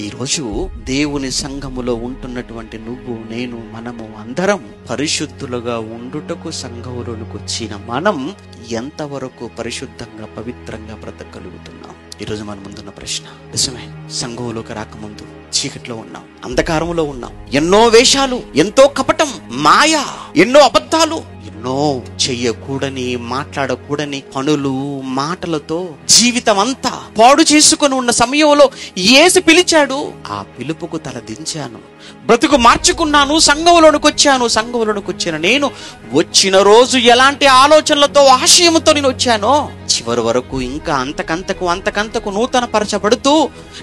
ఈరోజు దేవుని సంఘములో ఉంటున్నటువంటి నువ్వు, నేను, మనము అందరం పరిశుద్ధులుగా ఉండుటకు సంఘములోనికి వచ్చిన మనం ఎంతవరకు పరిశుద్ధంగా పవిత్రంగా బ్రతకగలుగుతున్నాం? ఈరోజు మన ముందున్న ప్రశ్న. నిజమే, సంఘంలోకి రాకముందు చీకట్లో ఉన్నాం, అంధకారంలో ఉన్నాం. ఎన్నో వేషాలు, ఎంతో కపటం, మాయ, ఎన్నో అబద్ధాలు, ఎన్నో చెయ్యకూడని మాట్లాడకూడని పనులు, మాటలతో జీవితం అంతా పాడు చేసుకుని ఉన్న సమయంలో యేసు పిలిచాడు. ఆ పిలుపుకు తల దించాను, బ్రతుకు మార్చుకున్నాను, సంఘంలోనికి వచ్చిన నేను వచ్చిన రోజు ఎలాంటి ఆలోచనలతో, ఆశయంతో నేను వచ్చానో చివరి వరకు ఇంకా అంతకంతకు నూతన పరచబడుతూ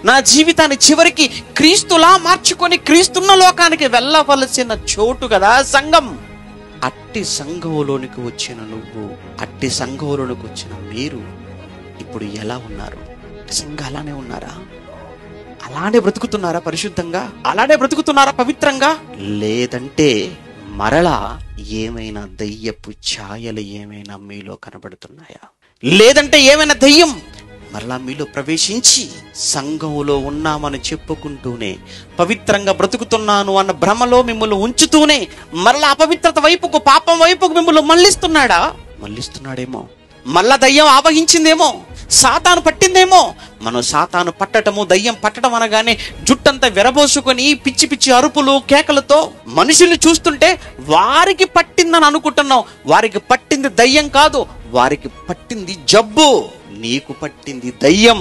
నా జీవితాన్ని చివరికి క్రీస్తులా మార్చుకొని క్రీస్తున్న లోకానికి వెళ్ళవలసిన చోటు కదా సంఘం. అట్టి సంఘంలోనికి వచ్చిన నువ్వు, అట్టి సంఘంలోనికి వచ్చిన మీరు ఇప్పుడు ఎలా ఉన్నారు? నిజంగా అలానే ఉన్నారా? అలానే బ్రతుకుతున్నారా పరిశుద్ధంగా? అలానే బ్రతుకుతున్నారా పవిత్రంగా? లేదంటే మరలా ఏమైనా దయ్యపు ఛాయలు ఏమైనా మీలో కనబడుతున్నాయా? లేదంటే ఏమైనా దయ్యం మరలా మీలో ప్రవేశించి సంఘంలో ఉన్నామని చెప్పుకుంటూనే, పవిత్రంగా బ్రతుకుతున్నాను అన్న భ్రమలో మిమ్మల్ని ఉంచుతూనే మరలా అపవిత్రత వైపుకు, పాపం వైపుకు మిమ్మల్ని మళ్ళిస్తున్నాడేమో. మళ్ళా దయ్యం ఆవహించిందేమో, సాతాను పట్టిందేమో. మనం సాతాను పట్టటము, దయ్యం పట్టడం అనగానే జుట్టంతా విరబోసుకొని పిచ్చి పిచ్చి అరుపులు, కేకలతో మనుషుల్ని చూస్తుంటే వారికి పట్టిందని అనుకుంటున్నాం. వారికి పట్టింది దయ్యం కాదు, వారికి పట్టింది జబ్బు. నీకు పట్టింది దయ్యం.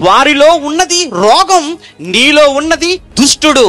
వారిలో ఉన్నది రోగం, నీలో ఉన్నది దుష్టుడు.